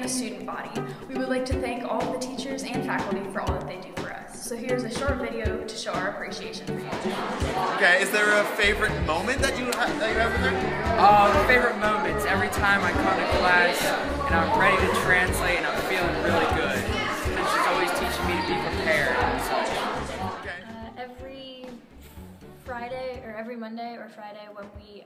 the student body. We would like to thank all of the teachers and faculty for all that they do for us. So here's a short video to show our appreciation for you. Okay, is there a favorite moment that you have in there? Favorite moments, every time I come to class and I'm ready to translate and I'm feeling really good. And she's always teaching me to be prepared and such. Every Friday, or every Monday or Friday when we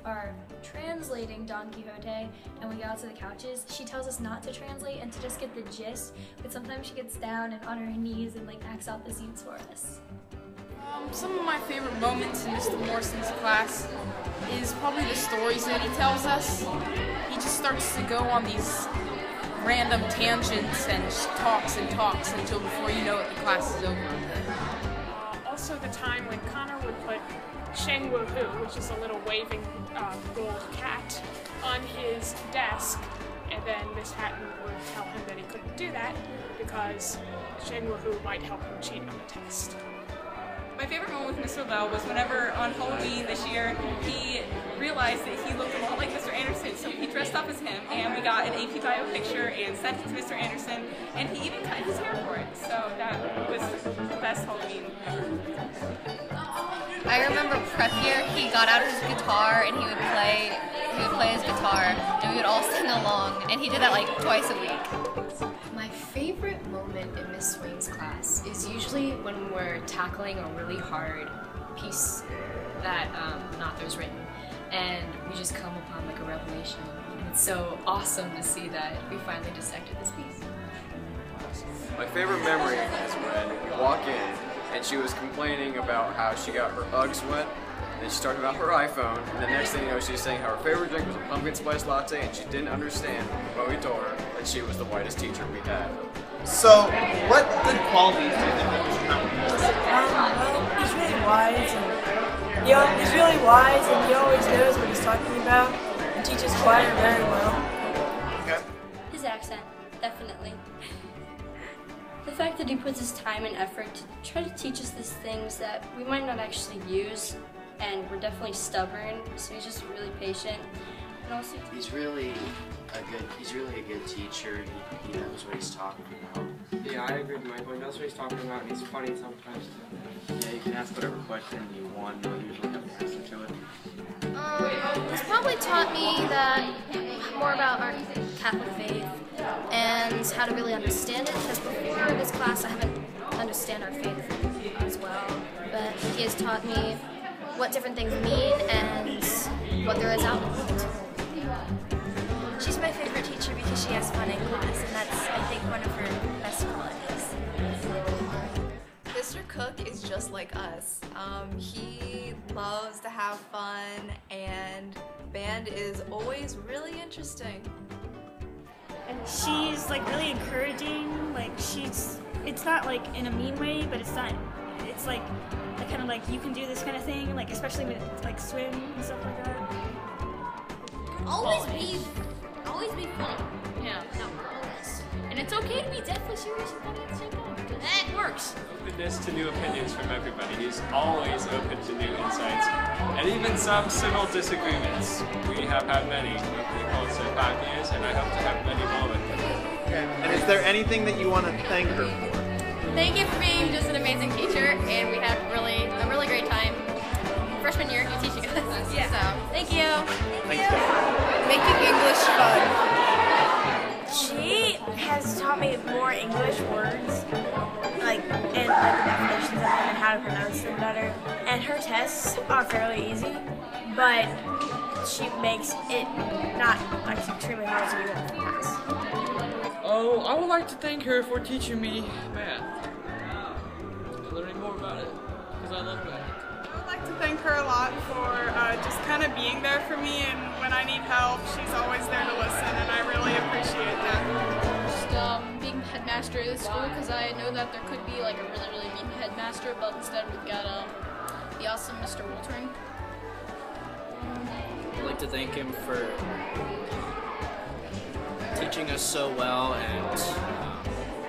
are translating Don Quixote and we go out to the couches, she tells us not to translate and to just get the gist, but sometimes she gets down and on her knees and like acts out the scenes for us. Some of my favorite moments in Mr. Morrison's class is probably the stories that he tells us. He just starts to go on these random tangents and talks until before you know it, the class is over. Also the time when Connor would put Sheng Wu Hu, which is a little waving gold cat, on his desk, and then Miss Hatton would tell him that he couldn't do that because Sheng Wu Hu might help him cheat on the test. My favorite moment with Mr. Lau was whenever on Halloween this year he realized that he looked a lot like Mr. Anderson, so he dressed up as him and we got an AP Bio picture and sent it to Mr. Anderson, and he even cut his hair for it, so that was the best Halloween ever. I remember prep year, he got out his guitar and he would play his guitar and we would all sing along, and he did that like twice a week. My favorite moment in Miss Swain's class is usually when we're tackling a really hard piece that an author's written, and we just come upon like a revelation, and it's so awesome to see that we finally dissected this piece. My favorite memory is when we walk in and she was complaining about how she got her Uggs wet, and then she talked about her iPhone, and the next thing you know she's saying how her favorite drink was a pumpkin spice latte, and she didn't understand when we told her that she was the whitest teacher we had. So, what good qualities do you think that we should have? Well, he's really wise, and he's really wise, and he always knows what he's talking about, and teaches choir very well. Okay. His accent, definitely. The fact that he puts his time and effort to try to teach us these things that we might not actually use, and we're definitely stubborn, so he's just really patient. And also, he's really a good teacher. He knows what he's talking about. Yeah, I agree with Michael. He knows what he's talking about, and he's funny sometimes too. Yeah, you can ask whatever question you want, and he'll usually have an answer to it. He's probably taught me that more about our Catholic faith and how to really understand it, because before this class I haven't understand our faith as well, but he has taught me what different things mean and what there is out in the world. She's my favorite teacher because she has fun in class, and that's, I think, one of her best qualities. Mr. Cook is just like us. He loves to have fun, and band is always really interesting. And she's like really encouraging, like it's not like in a mean way, but it's like kind of like you can do this kind of thing, like especially with like swim and stuff like that. Always be funny. Yeah, no, always. And it's okay to be deathly serious and funny at the same time, because that works. Openness to new opinions from everybody. He's always open to new insights, and even some civil disagreements. We have had many over the course of 5 years, and I hope to have many more with him. Okay. And is there anything that you want to thank her for? Thank you for being just an amazing teacher, and we had a really great time. Freshman year, you teaching us. Yeah. So, thank you. Thanks, Making English fun. She has taught me more English words, like and like the definitions of them and how to pronounce them better. And her tests are fairly easy, but she makes it not like extremely hard to even pass. Oh, I would like to thank her for teaching me math. Learning more about it, because I love math. I would like to thank her a lot for just kind of being there for me, and when I need help, she's always there to listen, and I really appreciate that. Just being headmaster of the school, because I know that there could be like a really mean headmaster, but instead we've got the awesome Mr. Woltering. I'd like to thank him for teaching us so well and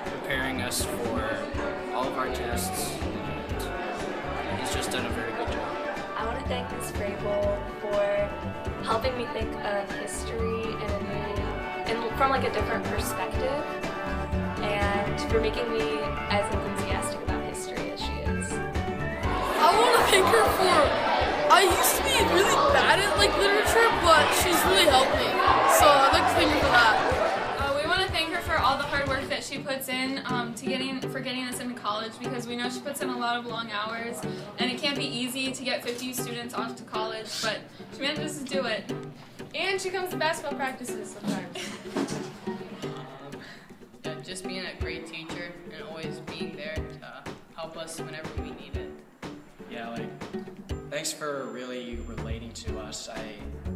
preparing us for all of our tests. And he's just done a very good job. I want to thank Ms. Vrabel for helping me think of history in a new and from like a different perspective, and for making me as enthusiastic about history as she is. I want to thank her for, I used to be really bad at like literature, but she's really helped me, so I'd like to thank her for that. We want to thank her for all the hard work that she puts in for getting us into college, because we know she puts in a lot of long hours, and it can't be easy to get 50 students off to college, but she manages to do it. And she comes to basketball practices sometimes. Just being a great teacher and always being there to help us whenever we need it. Yeah, like, thanks for really relating to us.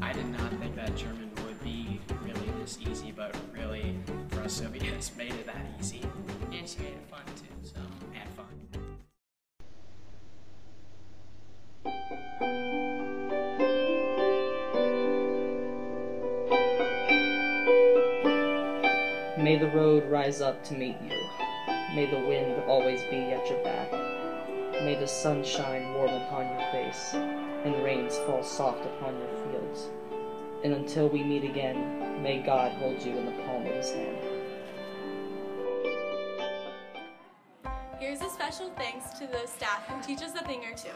I did not think that German would be really this easy, but really, for us, Sylvia has made it that easy. And she made it fun too, so. And fun. May the road rise up to meet you. May the wind always be at your back. May the sun shine warm upon your face, and rains fall soft upon your fields. And until we meet again, may God hold you in the palm of his hand. Here's a special thanks to the staff who teach us a thing or two.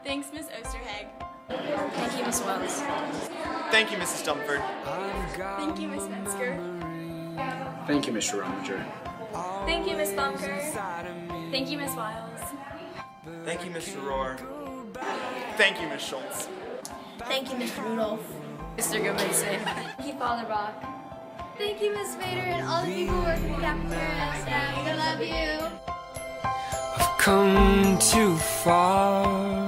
Thanks, Miss Osterhag. Thank you, Miss Wells. Thank you, Mrs. Stumford. Thank you, Miss Metzger. Thank you, Mr. Rominger. Thank you, Miss Bumker. Thank you, Miss Wiles. Thank you, Mr. Rohr. Thank you, Miss Schultz. Thank you, Mr. Rudolph. Mr. Goodmanson. Thank you, Father Bach. Thank you, Miss Vader, and all the people working in the cafeteria staff. I love you. I've come too far